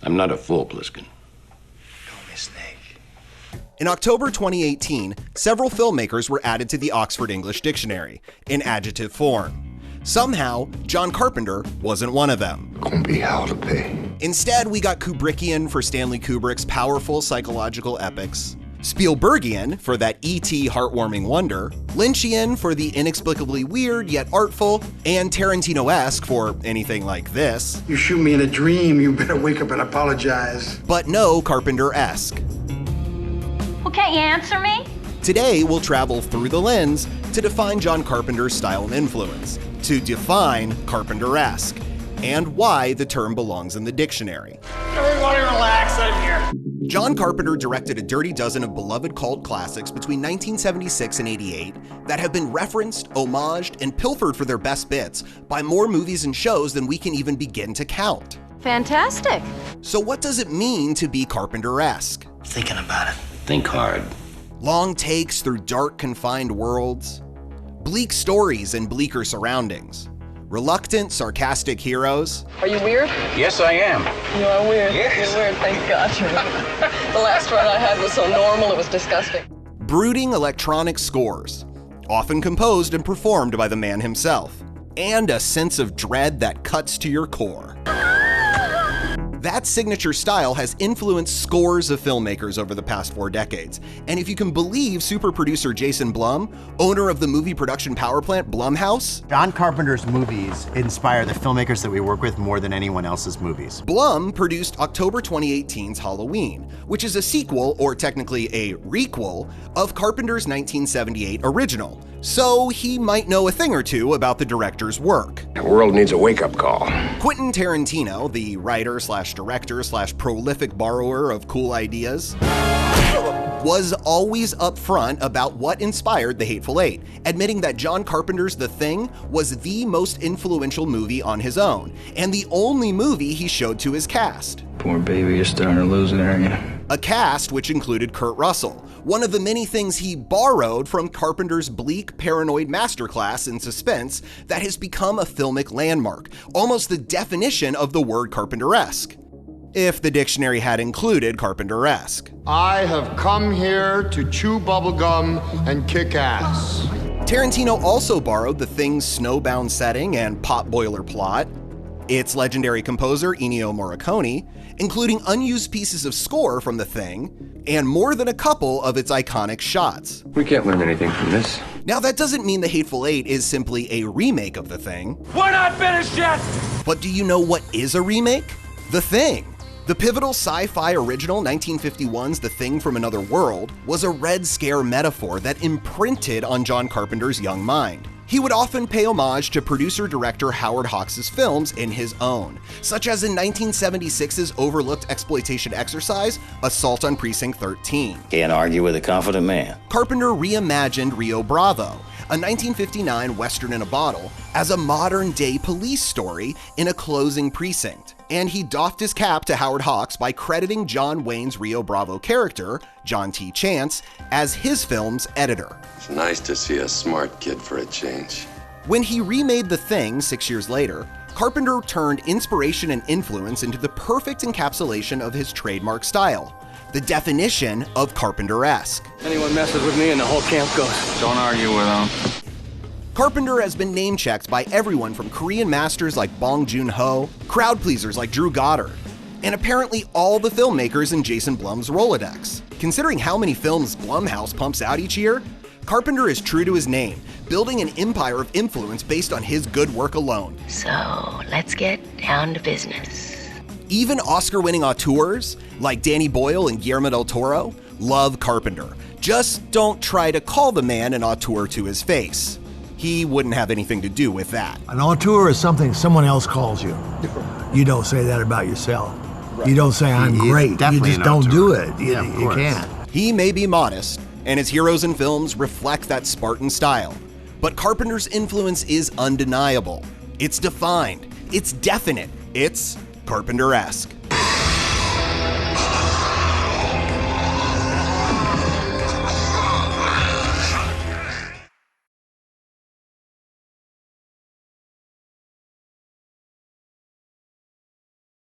I'm not a fool, Pliskin. Call me Snake. In October 2018, several filmmakers were added to the Oxford English Dictionary in adjective form. Somehow, John Carpenter wasn't one of them. Gonna be hell to pay. Instead, we got Kubrickian for Stanley Kubrick's powerful psychological epics, Spielbergian for that E.T. heartwarming wonder, Lynchian for the inexplicably weird yet artful, and Tarantino-esque for anything like this. You shoot me in a dream, you better wake up and apologize. But no Carpenter-esque. Well, can't you answer me? Today, we'll travel through the lens to define John Carpenter's style and influence, to define Carpenter-esque, and why the term belongs in the dictionary. Everybody relax in here. John Carpenter directed a dirty dozen of beloved cult classics between 1976 and 88 that have been referenced, homaged, and pilfered for their best bits by more movies and shows than we can even begin to count. Fantastic. So what does it mean to be Carpenter-esque? Thinking about it. Think hard. Long takes through dark, confined worlds, bleak stories and bleaker surroundings, reluctant, sarcastic heroes. Are you weird? Yes, I am. You are weird. Yes. You're weird, thank God you're not. The last run I had was so normal, it was disgusting. Brooding electronic scores, often composed and performed by the man himself, and a sense of dread that cuts to your core. That signature style has influenced scores of filmmakers over the past 4 decades, and if you can believe super producer Jason Blum, owner of the movie production power plant Blumhouse, John Carpenter's movies inspire the filmmakers that we work with more than anyone else's movies. Blum produced October 2018's Halloween, which is a sequel, or technically a requel, of Carpenter's 1978 original, so he might know a thing or two about the director's work. The world needs a wake-up call. Quentin Tarantino, the writer/director/prolific borrower of cool ideas, was always upfront about what inspired The Hateful Eight, admitting that John Carpenter's The Thing was the most influential movie on his own, and the only movie he showed to his cast. Poor baby, you're starting to lose it, aren't you? A cast which included Kurt Russell, one of the many things he borrowed from Carpenter's bleak, paranoid masterclass in suspense that has become a filmic landmark, almost the definition of the word Carpenter-esque, if the dictionary had included Carpenter-esque. I have come here to chew bubblegum and kick ass. Tarantino also borrowed The Thing's snowbound setting and potboiler plot, its legendary composer Ennio Morricone, including unused pieces of score from The Thing, and more than a couple of its iconic shots. We can't learn anything from this. Now that doesn't mean The Hateful Eight is simply a remake of The Thing. We're not finished yet! But do you know what is a remake? The Thing. The pivotal sci-fi original 1951's The Thing from Another World was a Red Scare metaphor that imprinted on John Carpenter's young mind. He would often pay homage to producer-director Howard Hawks' films in his own, such as in 1976's overlooked exploitation exercise, Assault on Precinct 13. Can't argue with a confident man. Carpenter reimagined Rio Bravo, a 1959 Western in a bottle, as a modern-day police story in a closing precinct, and he doffed his cap to Howard Hawks by crediting John Wayne's Rio Bravo character, John T. Chance, as his film's editor. It's nice to see a smart kid for a change. When he remade The Thing 6 years later, Carpenter turned inspiration and influence into the perfect encapsulation of his trademark style, the definition of Carpenter-esque. Anyone messes with me and the whole camp goes. Don't argue with him. Carpenter has been name-checked by everyone from Korean masters like Bong Joon-ho, crowd pleasers like Drew Goddard, and apparently all the filmmakers in Jason Blum's Rolodex. Considering how many films Blumhouse pumps out each year, Carpenter is true to his name, building an empire of influence based on his good work alone. So, let's get down to business. Even Oscar-winning auteurs, like Danny Boyle and Guillermo del Toro, love Carpenter. Just don't try to call the man an auteur to his face. He wouldn't have anything to do with that. An auteur is something someone else calls you. You don't say that about yourself. Right. You don't say, I'm great. You just don't do it. You can't. He may be modest, and his heroes and films reflect that Spartan style. But Carpenter's influence is undeniable. It's defined. It's definite. It's Carpenter-esque.